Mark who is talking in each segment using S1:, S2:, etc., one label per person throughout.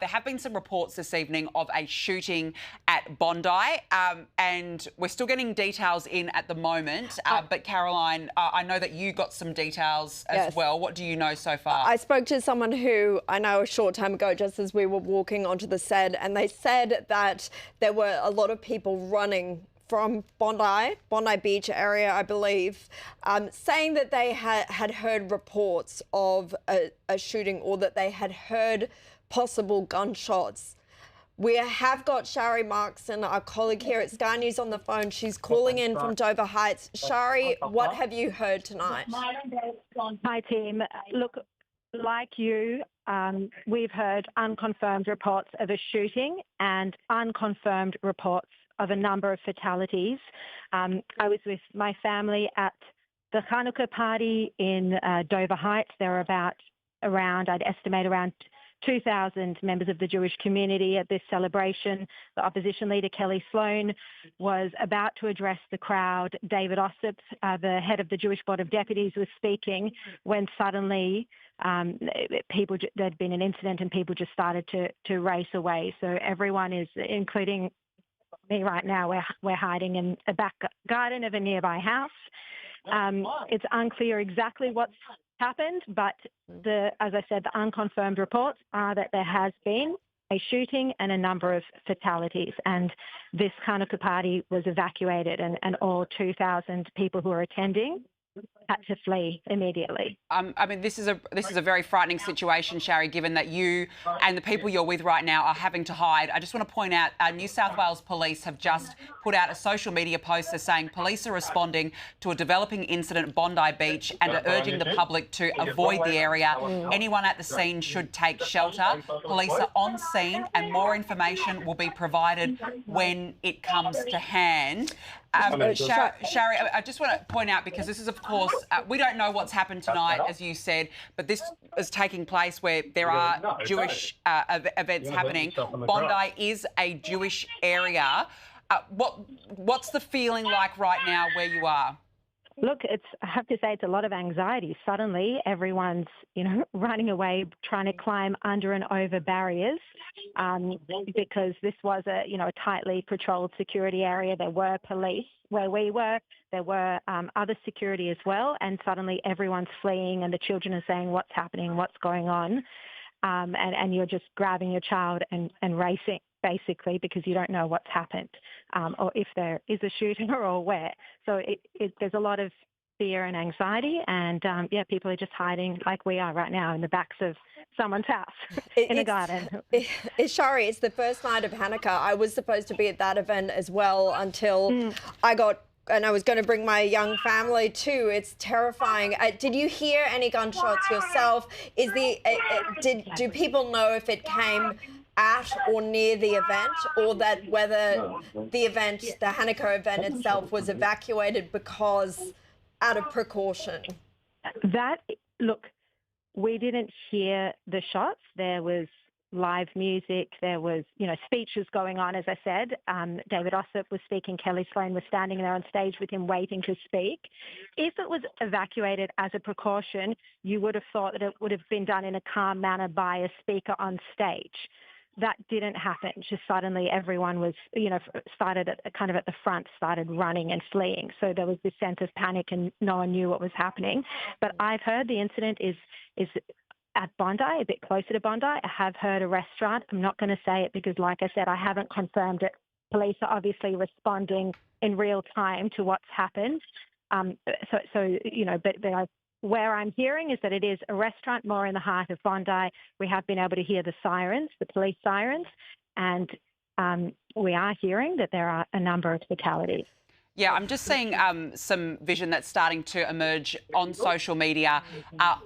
S1: There have been some reports this evening of a shooting at Bondi, and we're still getting details in at the moment. But Caroline, I know that you got some details as well. What do you know so far?
S2: I spoke to someone who I know a short time ago, just as we were walking onto the set, and they said that there were a lot of people running from Bondi Beach area, I believe, saying that they had heard reports of a shooting, or that they had heard possible gunshots. We have got Shari Markson, our colleague here at Sky News, on the phone. She's calling in from Dover Heights. Shari, what have you heard tonight?
S3: Hi, team. Look, like you, we've heard unconfirmed reports of a shooting and unconfirmed reports of a number of fatalities. I was with my family at the Hanukkah party in Dover Heights. There were I'd estimate around 2,000 members of the Jewish community at this celebration. The opposition leader, Kelly Sloan, was about to address the crowd. David Ossip, the head of the Jewish Board of Deputies, was speaking when suddenly there'd been an incident and people just started to race away. So everyone is, including me right now, we're hiding in a back garden of a nearby house. It's unclear exactly what's happened, but as I said, the unconfirmed reports are that there has been a shooting and a number of fatalities, and this Hanukkah party was evacuated, and all 2,000 people who were attending had to flee immediately.
S1: I mean, this is a very frightening situation, Shari, given that you and the people you're with right now are having to hide. I just want to point out, New South Wales Police have just put out a social media post. They're saying police are responding to a developing incident at Bondi Beach and are urging the public to avoid the area. Anyone at the scene should take shelter. Police are on scene and more information will be provided when it comes to hand. Shari, I just want to point out, because this is, of course, we don't know what's happened tonight, as you said, but this is taking place where there are Jewish events happening. Bondi is a Jewish area. What's the feeling like right now where you are?
S3: Look, I have to say it's a lot of anxiety. Suddenly, everyone's, running away, trying to climb under and over barriers, because this was a tightly patrolled security area. There were police where we were. There were other security as well. And suddenly everyone's fleeing and the children are saying, what's happening? What's going on? And you're just grabbing your child and racing, basically, because you don't know what's happened, or if there is a shooting or where. So there's a lot of fear and anxiety, and people are just hiding like we are right now in the backs of someone's house in a garden.
S2: Shari, it's the first night of Hanukkah. I was supposed to be at that event as well until I was going to bring my young family too. It's terrifying. Did you hear any gunshots yourself? Do people know if it came at or near the event, or that whether the Hanukkah event itself was evacuated because out of precaution?
S3: Look, we didn't hear the shots. There was live music. There was, speeches going on, as I said. David Ossip was speaking. Kelly Sloan was standing there on stage with him waiting to speak. If it was evacuated as a precaution, you would have thought that it would have been done in a calm manner by a speaker on stage. That didn't happen. Just suddenly everyone was, started at the front, started running and fleeing. So there was this sense of panic and no one knew what was happening. But I've heard the incident is at Bondi, a bit closer to Bondi. I have heard a restaurant. I'm not going to say it because, like I said, I haven't confirmed it. Police are obviously responding in real time to what's happened. But where I'm hearing is that it is a restaurant more in the heart of Bondi. We have been able to hear the sirens, the police sirens, and we are hearing that there are a number of fatalities.
S1: Yeah, I'm just seeing some vision that's starting to emerge on social media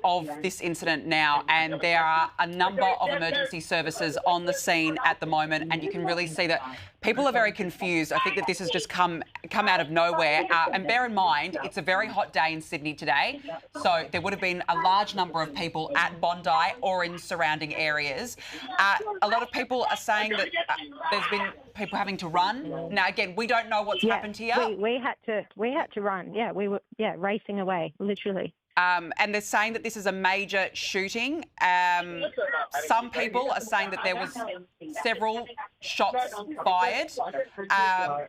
S1: of this incident now, and there are a number of emergency services on the scene at the moment, and you can really see that people are very confused. I think that this has just come out of nowhere, and bear in mind, it's a very hot day in Sydney today, so there would have been a large number of people at Bondi or in surrounding areas. A lot of people are saying that there's been people having to run. Now, again, we don't know what's happened here.
S3: We had to run. Yeah, we were racing away, literally.
S1: And they're saying that this is a major shooting. Some people are saying that there was several shots fired.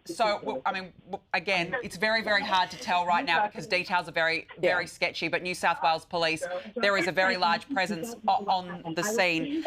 S1: So, I mean, again, it's very, very hard to tell right now because details are very, very sketchy. But New South Wales Police, there is a very large presence on the scene.